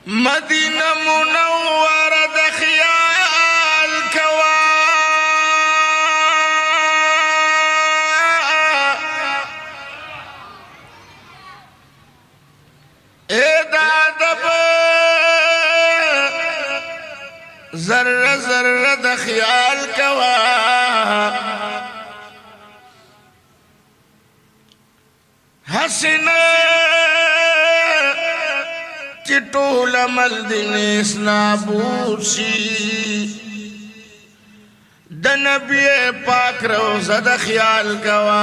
مدینه منوره د خیال کوا اے دادب ذره ذره د خیال کوا حسنه چې ټول عمل دې نیس نابود شي د نبی پاک روزه د خیال کوا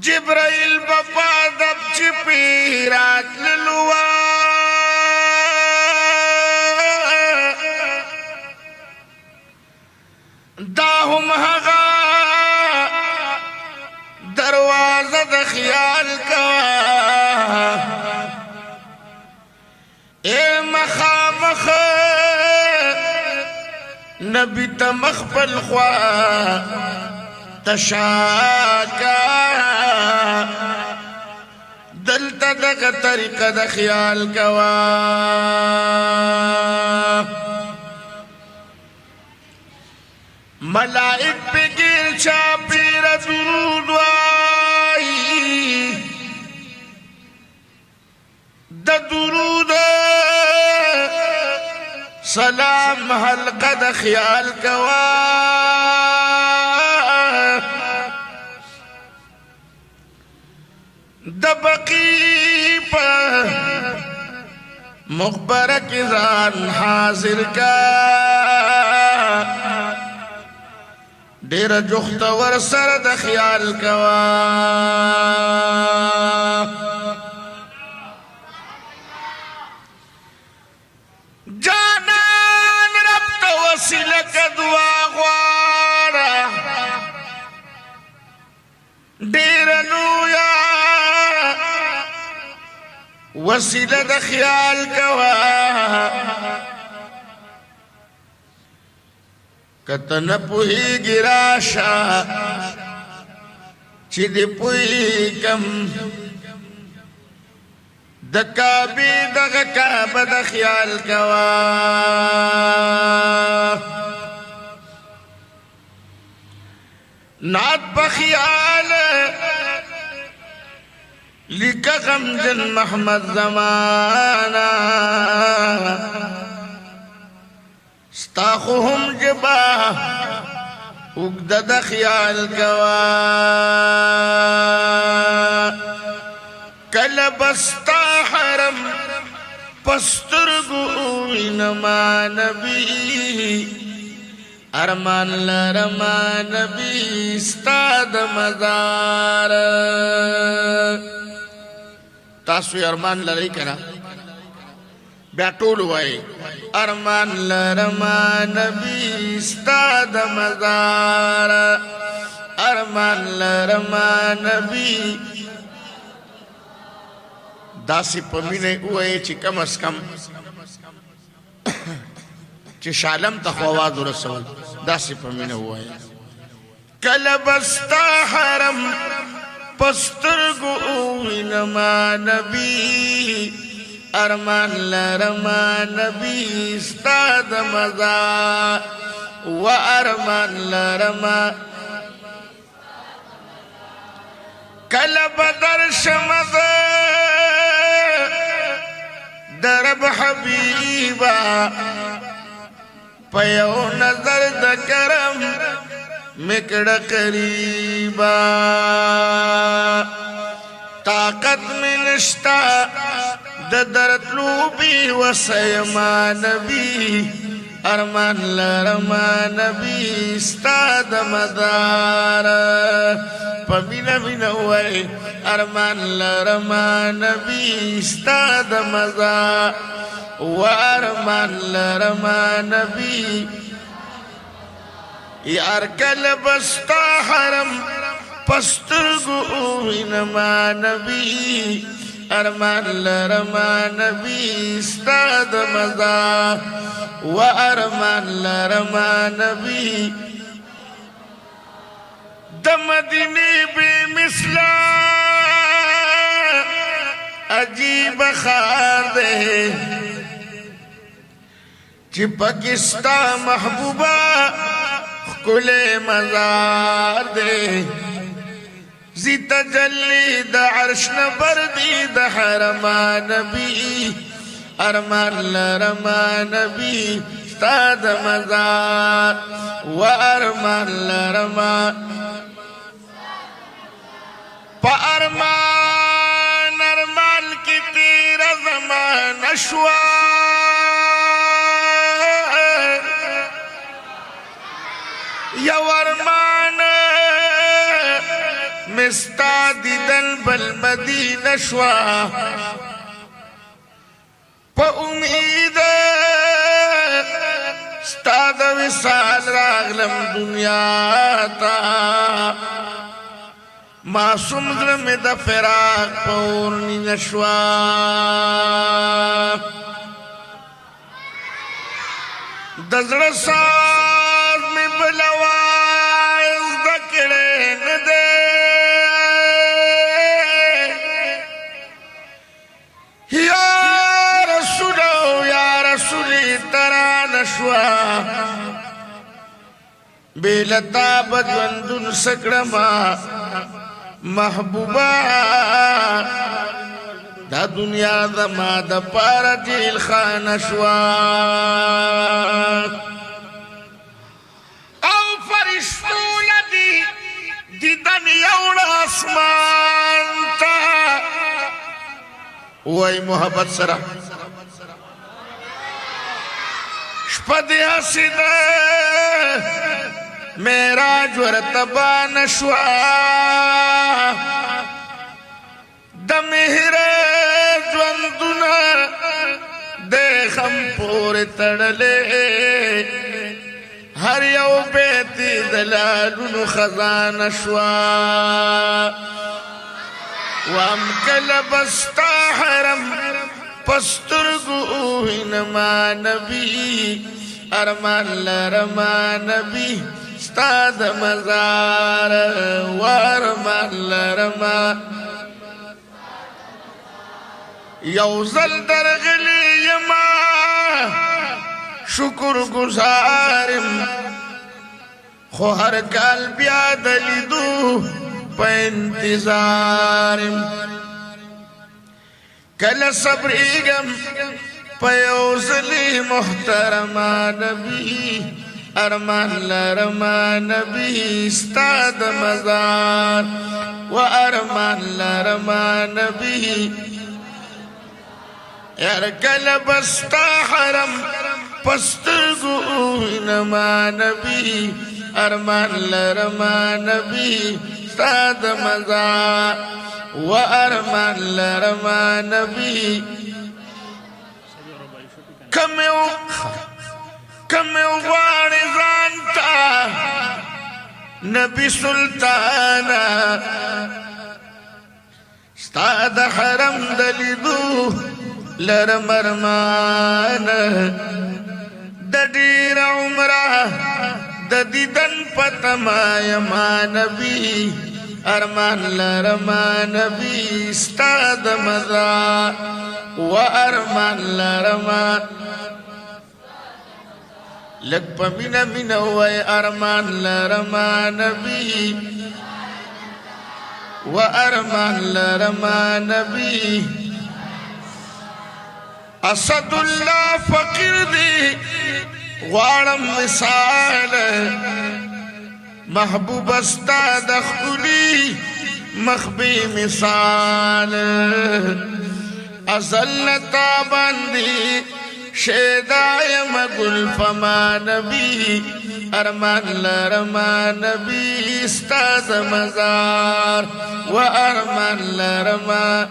جبرائیل بپا دب چې پیرات للوا دا هم هغه دروازه د خیال کوا اے مخامخ نبی ته مخبل خوا تشاکا دلته دغه طریقه د خیال کوا ملائک پہ گیر چاپیر درود وائی دا درود سلام حلقہ دا خیال کوا دا بقی پا مخبرک زان حاضر کا ډیر جوخت ور سره د خیال کوا جانان رب ته وسیله ک دعا غواړه ډیر لویا وسیله د خیال کوا کتن پوہی گراشا چی دی پوہی کم دکابی دغکاب دخیال کوا نات بخیال لکا غمجن محمد زمانا ستاخوهم جبا اگدد خیال کوا کلبستا حرم پسترگو انما نبی ارمان لرما نبی استاد مزار تاسوی ارمان لرائی کنا بیا ټول وای ارمان لرما نبی استاد مزار ارمان لرما نبی داسی پمینه وای چې کم از کم چې شالم ته آواز ورسول داسی پمینه وای کله بستا حرم پسترګو وینما نبی ارمان لرما نبی استاد مزا و ارمان لرما کل بدر شمد درب حبیبا پیو نظر دکرم مکڑ قریبا طاقت میں نشتا درد لوبی وسیما نبی ارمان لرما نبی استاد مدار پمینا بینوئی ارمان لرما نبی استاد مزار و ارمان لرما نبی یار کل بستا حرم پسترگو انما نبی ارمان لرما نبی استاد مزا و ارمان لرما نبی د مدینه بے مثلا عجیب خار دے چی پاکستا محبوبہ کل مزار دے زی تجلی دا عرش نبر دی دا حرمان نبی ارمان لرمان نبی ستا دا مزار و ارمان لرمان پا ارمان ارمان کی تیرا زمان اشوا یو ارمان مستا دیدن بالمدینہ شوا پا امید ستا دا وصال راغلم دنیا تا معصوم ظلم دا فراق پورنی نشوا دزر ساز میں بلواز دکڑے ندے یا رسولو یا رسولی ترا نشوا بیلتا بدوندن سکڑما محبوبا دا دنیا دا ما دا پارا جیل خان شوا او فرشتو لدی دیدن یوڑ آسمان تا وی محبت سرا شپدی حسید میراج ورتبان شوا دمہر جوندنا دیخم پور تڑلے ہر یو بیتی دلالن خزان شوا وام کلبستا حرم پسترگو انما نبی ارمان لرمان نبی ستاد مزار وارمان لرمان یوزل درغلی یما شکر گزارم خو ہر کال بیاد لیدو پا انتظارم کل صبریگم پا یوزلی محترمان نبی ارمان لرمان نبی استاد مزار و ارمان لرمان نبی یار کل بستا حرم پسترگو انما نبی ارمان لرمان نبی استاد مزار و ارمان لرمان نبی کمیو وانی زانتا نبی سلطانا ستاد حرم دلیدو لرمرمان ددیر عمرہ ددیدن پتما یما نبی ارمان لرمان نبی استاد مزار و ارمان لرمان لگ پا مینا مینا وی ارمان لرمان نبی و ارمان لرمان نبی اسد اللہ فقیر دی غارم مثال محبوب استاد خلی مخبی مثال ازلتا باندی شیدای مگل فما نبی ارمان لرمان نبی استاد مزار و ارمان لرمان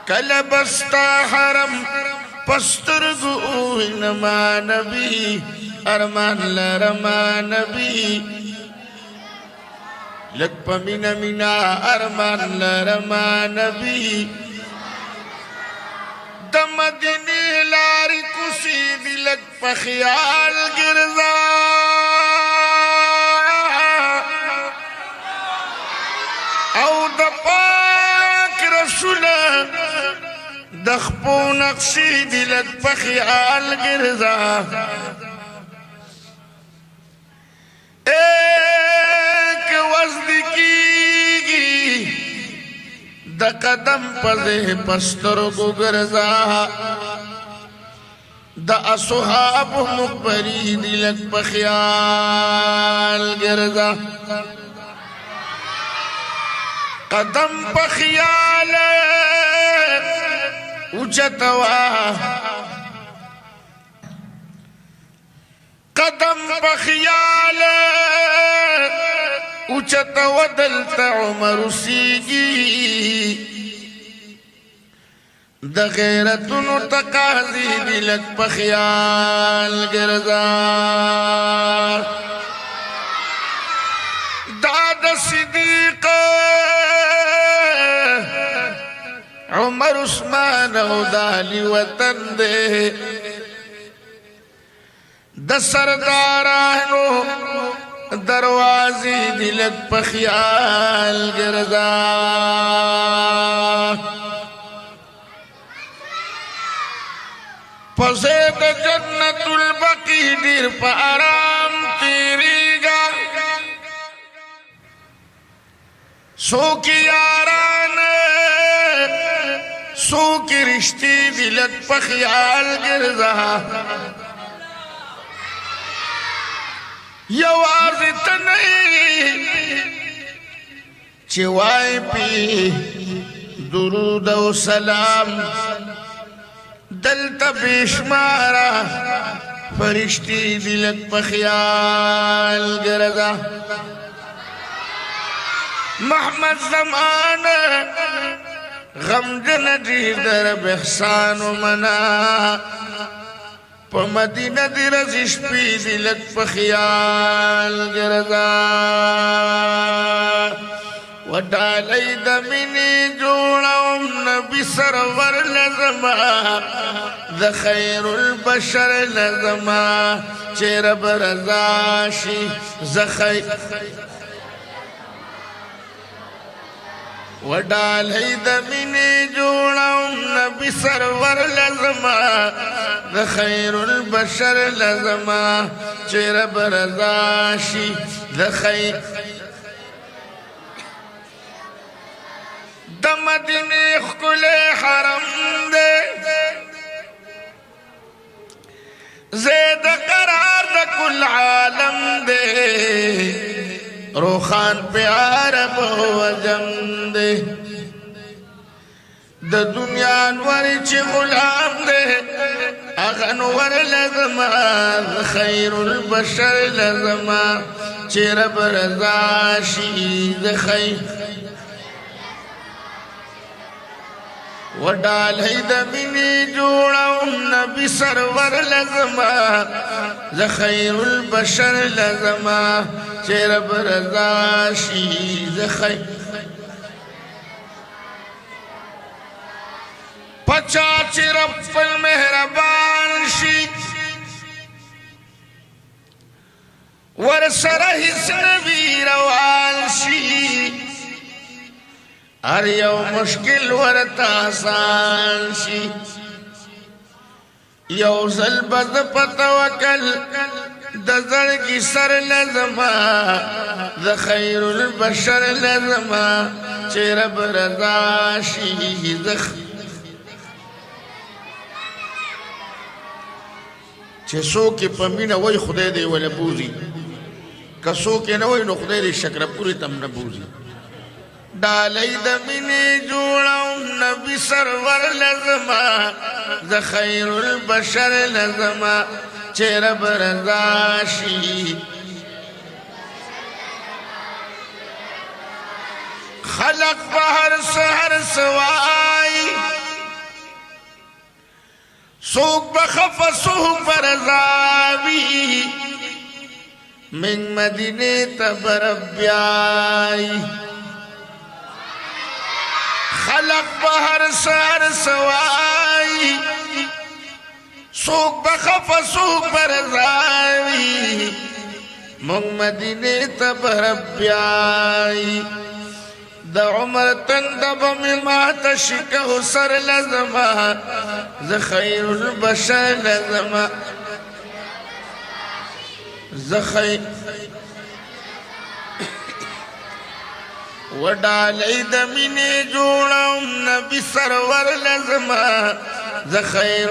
کل بستا حرم پسترگو انما نبی ارمان لرمان نبی لگ پا مینا مینا ارمان لرمان نبی دمدنی لاری کسی دی لگ پا خیال گرزا او دا پاک نقشنا دخپو نقشی دلک پخیال گرزا ایک وزد کیگی دا قدم پزے پستر کو گرزا دا اصحاب مقبری دلک پخیال گرزا قدم پخیال اچتوا قدم پخیال اچتوا دلتا عمر سیگی دا غیرتن تقاضی دلک پخیال گرزا داد صدیق عمر عثمان او دالی وطن دے دا سردارانو دروازی دلک پخیال گرزا پسید جنت البقی دیر پا آرام تیری گا سو کی یاران سو کی رشتی دلت پخیال گرزا یواز تنئی چوائی پی درود و سلام دلتا بیشمارا فرشتی دلک پخیال گرزا محمد زمان غم جنجی در بحسان و منا پا مدینہ دی رزش پی دلک پخیال گرزا وڈالی دمینی جوڑاؤں نبی سرور لزما دا خیر البشر لزما چیر برزاشی زخیر وڈالی دمینی جوڑاؤں نبی سرور لزما دا خیر البشر لزما چیر برزاشی دا خیر دا مدینی خکل حرم دے زید قرار دا کل عالم دے روخان پہ عرب و جم دے دا دنیا انوری چی غلام دے اغنور لزما خیر البشر لزما چی رب رضاشی دا خیر وڈال ہے دمینی جوڑاؤں نبی سرور لزما زخیر البشر لزما چیر برزاشی زخیر پچا چیر اپل مہربان شی ورسرہ حس نبی روان شی ہر یو مشکل ورتا آسان شی یو ظلبت پتوکل دزر کی سر لزما ذا خیر البشر لزما چیر برزاشی چه سو کی پمین وی خدای دی ولی بوزی کسو کی نوی نو خدای دی شکر پوری تم نبوزی ڈالی دمینی جوڑاؤں نبی سرور لزما ذا خیر البشر لزما چیر برزاشی خلق بہر سہر سوائی سوک بخف سوک برزاوی من مدینی تبربیائی خلق بہر سہر سوائی سوک بخف سوک برزاوی من مدینی تبربیائی د عمر تندب می مات شکه سر لزما ز خیر البشر لزما وډالۍ د مینې جوړم نبي سرور لزما ز خیر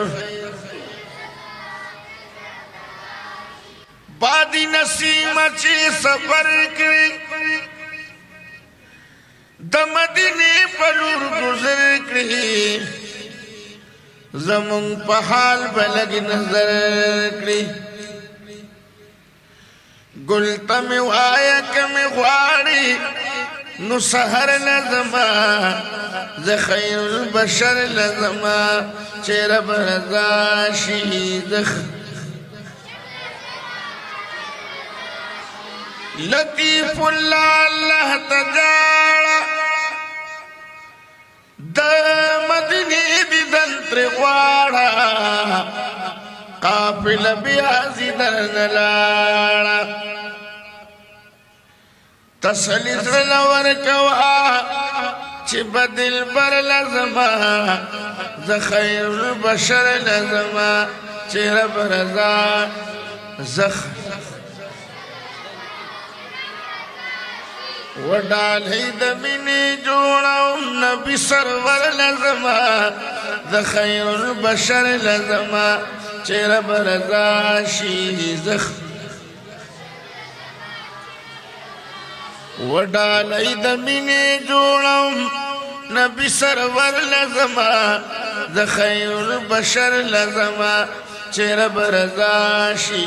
بادي نسیمه چې سفر کړي د مدینې په لور گذر کړي زمون په حال به لږ نظر کړي ګل ته مې وایه که مې غواړي نو سحر لزما ز خیر البشر لزما چې رب رضا شي لطیف اللہ اللہ تجاڑا دا مدنی دی دنتر غواڑا قافل بیازی در نلاڑا تسلی زرلور کوا چی بدل بر لزما ز خیر البشر لزما چی رب رضا وډالۍ د مینې جوړم نبي سرور لزما ز خیر البشر لزما چې رب رضا شي وډالۍ د مینې جوړم نبي سرور لزما ز خیر البشر لزما چې رب رضا شي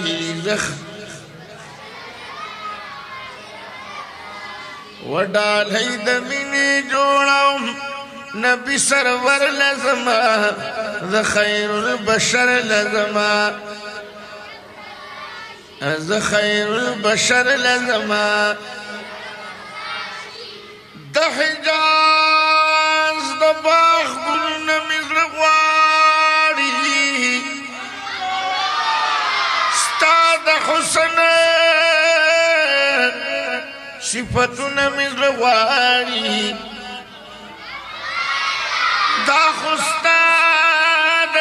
وډالۍ د مینې جوړم نبي سرور لزما ز خیر البشر لزما ز خیر البشر لزما د حجاز د باغ ګلونه مې زړه غواړي ستا د حسن صفتونه مې زړه غواړي دا خو ستا د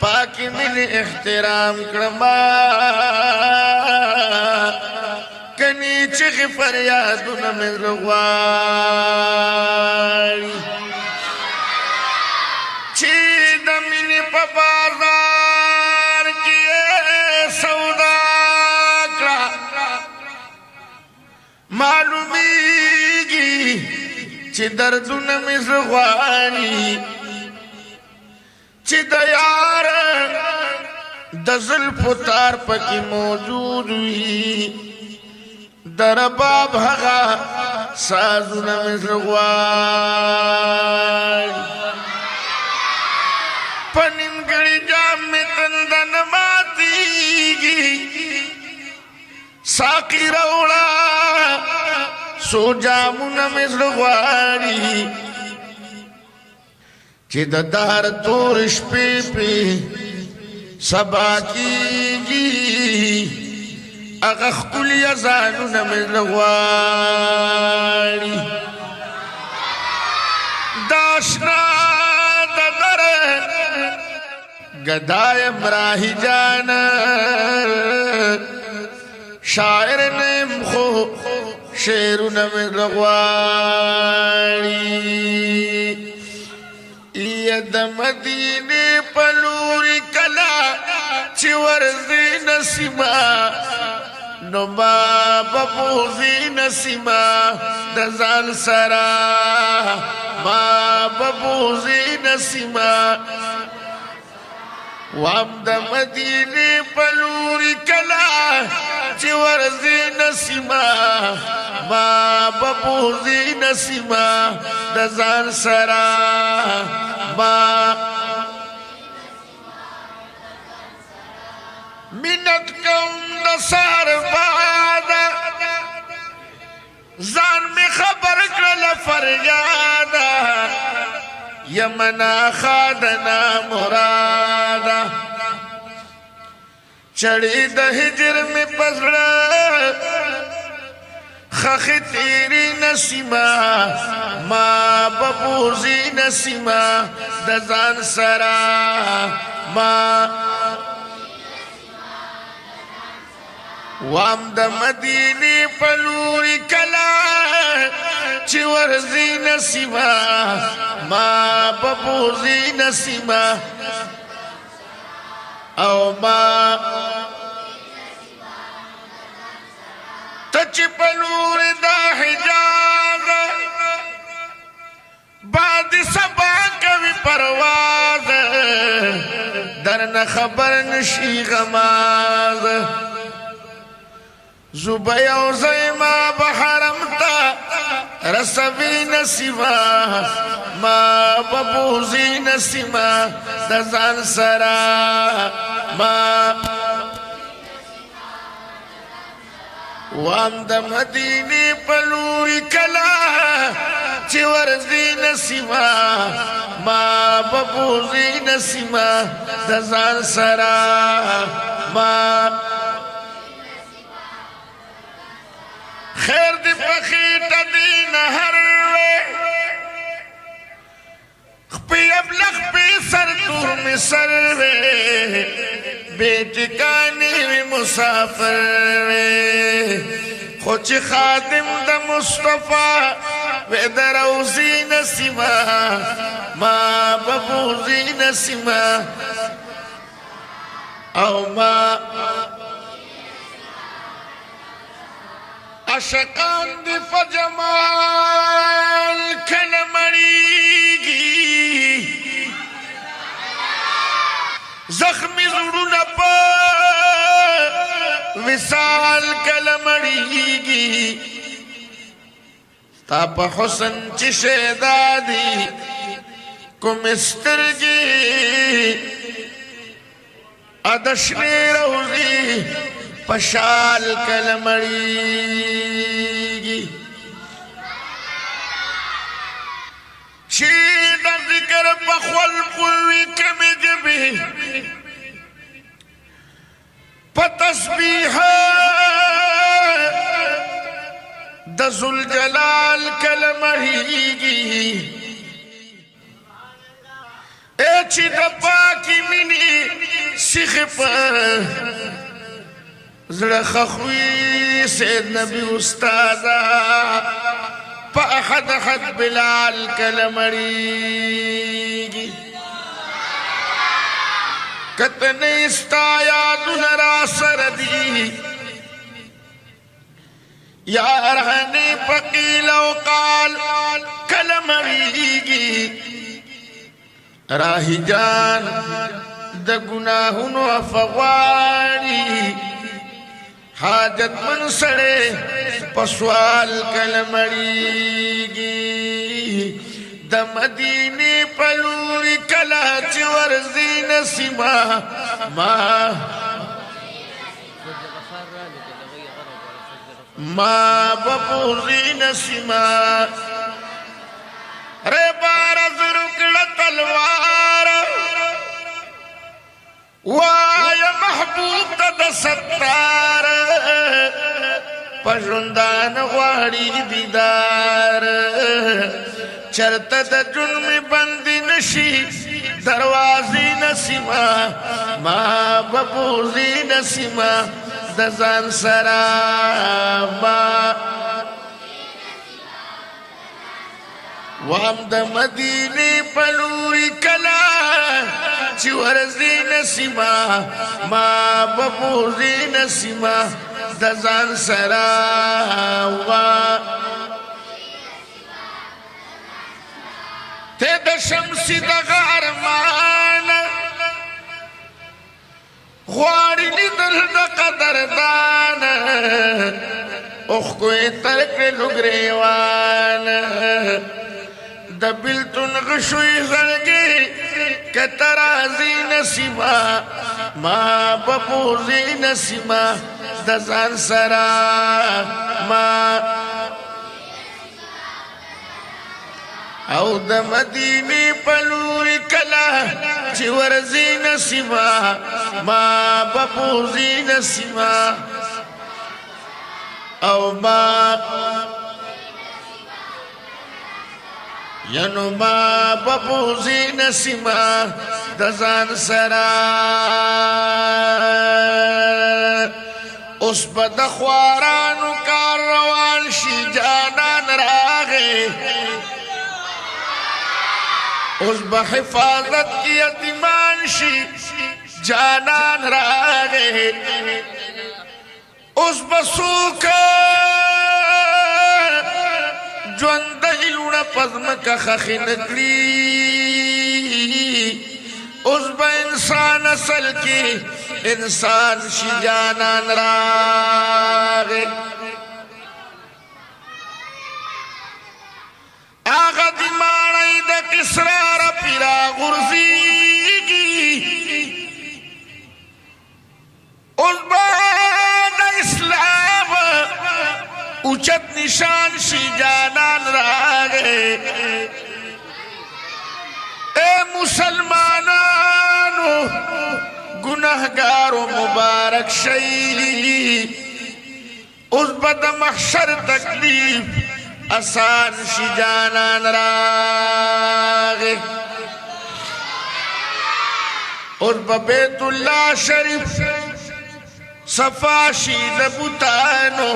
پاکې مینې احترام کړما کني چغې فریادونه مې زړه غواړي چې د مینې په بازار کې سودا کړه معلومیږي چې دردونه مې زړه غواړي چې د یار د زلفو تار پکې موجود وي د رباب هغه سازونه مې زړه غواړي په نیمګړي جام مې تنده نه ماتېږي ساقي راوړه سو جامونه مې زړه غواړي چې د دار تور شپې پې سبا کېږي هغه ښکلي اذانونه مې زړه غواړي دا اشنا د در ګدا یم راهي جانه شاعر نیم خو شعرونه مې زړه غواړي یا د مدینې په لوري کله چې ورځې نسیمه نو ما به بوځي نسیمه د ځان سره ما به بوځي نسیمه وام د مدینې په لوري کله چې ورځې نسیمه ما به بوځي نسیمه د ځان سره ما منت کوم د سهار باده ځان مې خبر کړله فریاده یمنا خادنا مراده چړې د هجر مې په زړه خخ تیری نسیما ما ببوزی نسیما دزان سرا ما وام د مدینی پلوری کلا چی ورزی نسیما ما ببوزی نسیما او ما تچ پلور دا حجاز بعد سبا کوي پرواز درن خبر نشي غماز زبیا او زیما بحرم تا رسوی نسیما ما ببوزی نسیما دزان سرا ما وام د مدینی پلوری کلا چی ورزی نسیما ما ببوزی نسیما دزان سرا ما خیر دی پخیٹ دی نهر وے خپی ابلغ پی سر دور میں سر وے بیٹکانی وی مسافر وے خوچ خادم دا مصطفیٰ وے دروزی نسیما ما ببوزی نسیما او ما عشقان دی فجمال کلمڑیگی زخمی زرون پا وصال کلمڑیگی تا پا حسن چی شیدادی کمسترگی ادشنی روزی پشال کلمڑیگی چید ذکر پخول قوی کمی جبی پتسبیح دزل جلال کلمڑیگی اے چید پاکی منی سیخ پر زړه خخوي سید نبی استادا په احد احد بلال کلمړیږي کتنې استایا دنرا سردي یا رهني فقيل وقال کلمړیږي راهي جان د ګناهونو افغاني حاجت من سڑے پسوال کلمڑیگی دا مدینی پلوری کلا چی ورزی نسیما ما بپوزی نسیما رے بارز رکڑ تلوار وایا محبوب تا ستار پژوندان غواړي دیدار چرته د جرم بندي نشي دروازې نسیما ما ببوزي نسیما د ځان سره ما وام د مدینه پلوری کلا چی ورزی نسیما ما ببوزی نسیما دزان سراوا تے د شمسی د غارمان غواری لیدل د قدردان اخ کوئی ترک لگریوان د بلتن غشوی زرگی کترازی نسیما ما بپوزی نسیما دزان سرا ما او د مدینی پلوری کلا چی ورزی نسیما ما بپوزی نسیما او ما ینو ما ببوزی نسیما دزان سرا اس بدخوارانو کار روان شی جانان راغے اس بحفاظت کی یتیمان شی جانان راغے اس بسوکا جوند ایلونا پزمکا خخی نکلی اس با انسان اصل کی انسان شی جانان راغے آغا دی مانائی دا کسرار پیرا غرزیگی اس با دا اسلام اچت نشان شی جانان راگے اے مسلمانانو گناہگارو مبارک شئی اس بد محشر تکلیف آسان شی جانان راگے اس بیت اللہ شریف صفا شی دبتانو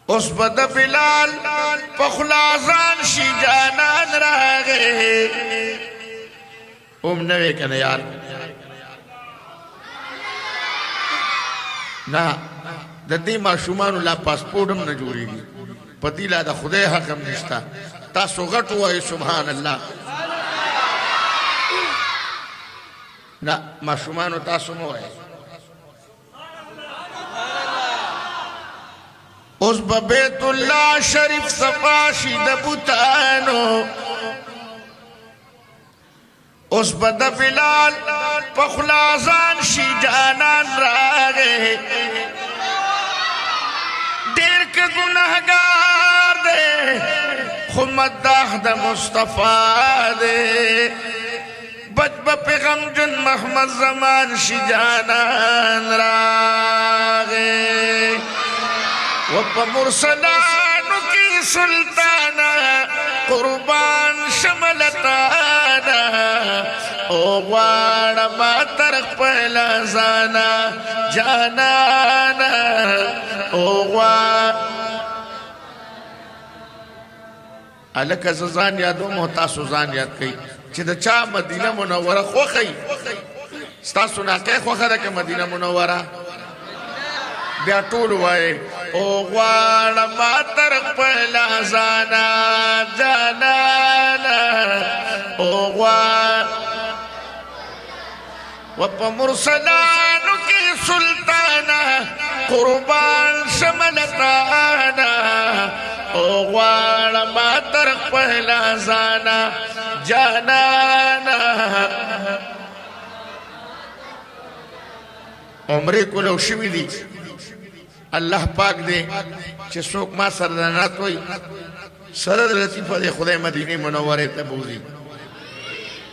اس بد بلال پخلازان شی جانان راگے نوے کہنا یار نا ددی معشومان اللہ پاسپورٹم نجوری گی پتیلا دا خدای حقم نشتا تاسو غٹ ہوا ہے سبحان اللہ نا معشومانو تاسو مو ہے اس بیت اللہ شریف صفاشی دبتانو اس بد بلال پخلازان شی جانان راگے دیر کے گناہگار دے خمدہ دا مصطفیٰ دے بچ پیغم جن محمد زمان شی جانان راگے وپا مرسلانو کی سلطانا قربان شملتانا او غوار ما ترک پہلا زانا جانانا او غوار علکہ زان یادو محتاسو زان یاد کئی چی دا چا مدینہ منورہ خوخی ستاسو ناکے خوخہ دا کہ مدینہ منورہ بیا ټول وای او غواړه ما تر خپل ځانا جانانا او غواړه وپا مرسلانو کی سلطانا قربان شملتانا او غواړه ما تر خپل ځانا جانانا عمرے کو لو شوی دی اللہ پاک دے چھ سوک ما سردانات ہوئی سرد لطیفہ دے خدای مدینی منورے تبوزی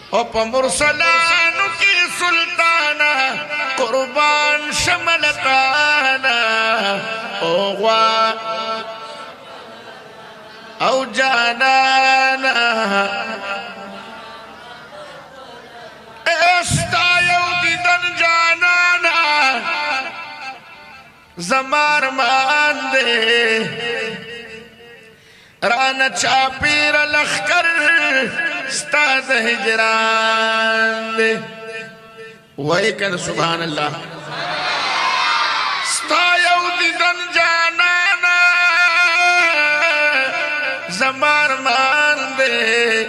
او پا مرسلانو کی سلطانا قربان شملتانا او غوا او جانانا استایو دیدن جانانا زمار مان دے رانا چاپیر لخکر ستاد ہجران دے وہی کہنا سبحان اللہ ستایو دیدن جانانا زمار مان دے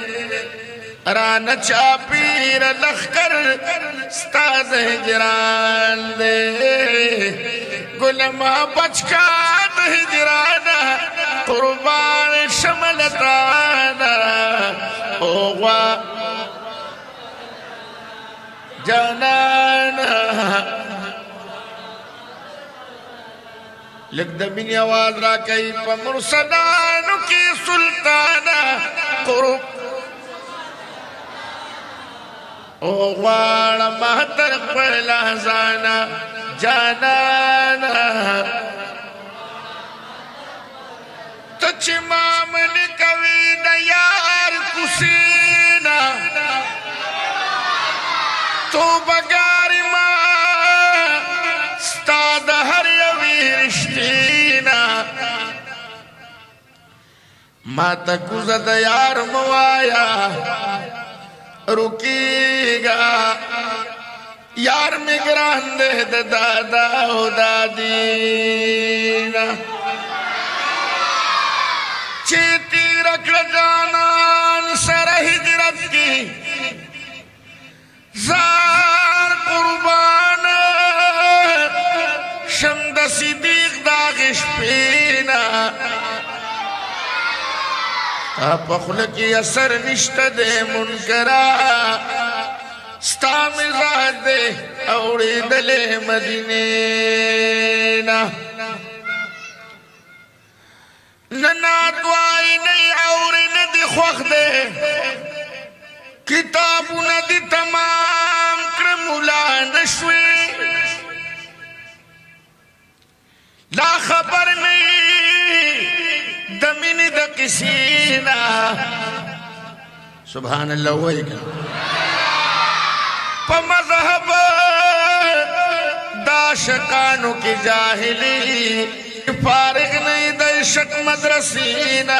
رانا چاپیر لخکر ستاد ہجران دے گلما بچکات ہجرانا قربان شملتانا اوغوا جانانا لگ دمینی آواز را کئی پا مرسدانو کی سلطانا قرب اوغوانا مہتر پہلا زانا جانانا چې مامن کوي د یار کوسینا توبګار ما ستا د هر یوې رښتینا ما ته کوزه د یار موایا رکیگا یار میں گران دے دادا او دادینا چیتی رکھ جانان سر ہجرت کی زار قربان شمد صدیق داغش پینا آپ خلقی اثر نشت دے منکرہ ستا مزاج دے اوڑی دلے مدینینا ننات وائی نئی اوڑی ندی خوخ دے کتابو ندی تمام کرمولا نشوی لا خبر نہیں دمین دا کسینا سبحان اللہ وہی کنا پا مذہب دا شکانو کی جاہلی فارغ نہیں دا شک مدرسینا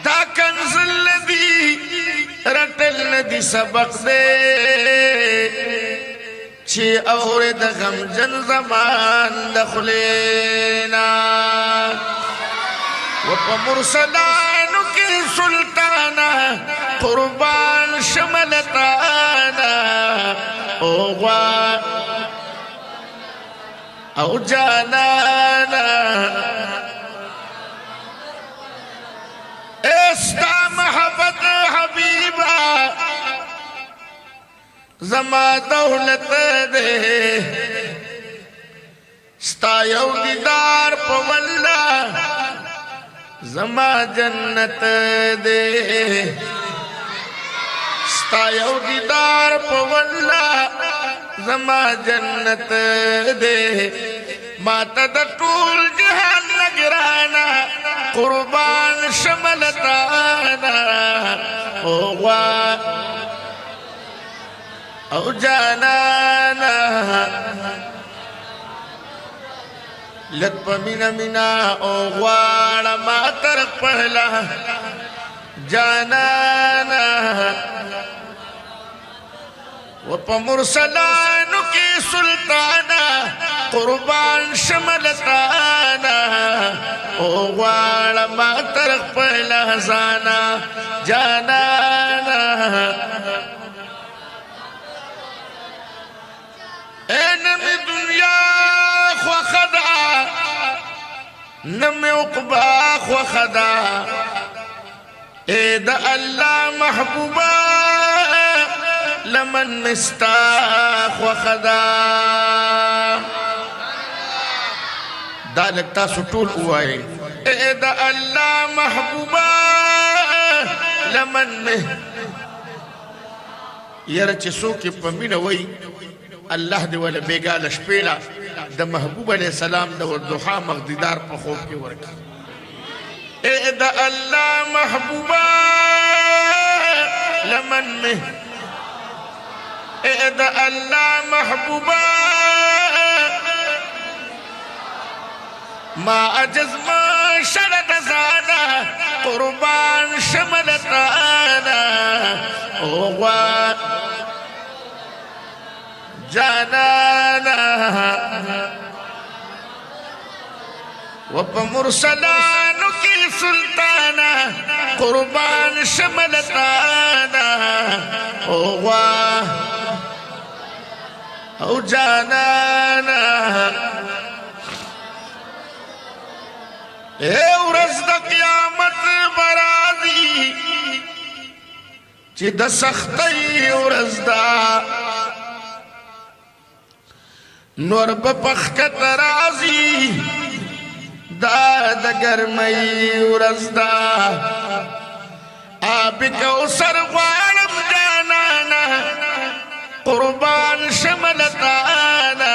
دا کنزل ندی رٹل ندی سبق دے چی اور دا غمجن زمان دخلینا وپا مرسلانو کی سلطانا قربان شملتانا اوغوا او جانانا استا محبت حبیبا زما دولت دے ستا یو دیدار پولا زما جنت دے ستا یو دیدار پولا زما جنت دے ماتا دا طول جہان نگرانا قربان شملتانا اوغوا او جانانا لگ پا مینا مینا اوغواڑا ما ترک پہلا جانانا وپا مرسلانو کی سلطانا قربان شملتانا اوغواڑا ما ترک پہلا زانا جانانا اے نمی دنیا خوا خدا نمی عقبا خوا خدا اے دا اللہ محبوبا لمن مستاخ و خدا دا لگتا سٹول ہوئے اے دا اللہ محبوبا لمن میں یار چسو کی پمین وی اللہ دے والا بیگال شپیلا دا محبوب علیہ السلام دا والدحا مغدیدار پا خوب کی ورکی اے دا اللہ محبوبا لمن میں اے دا اللہ محبوبا ما عجز ما شرد زانا قربان شملتانا اوغوا جانانا وپا مرسلانو کی سلطانا قربان شملتانا اوغوا او جانانا اے ورز دا قیامت برازی چی دا سختی ورز دا نور بپخکت رازی دا دا گرمی ورز دا آبی کوثر غوالم جانانا قربان شملتانا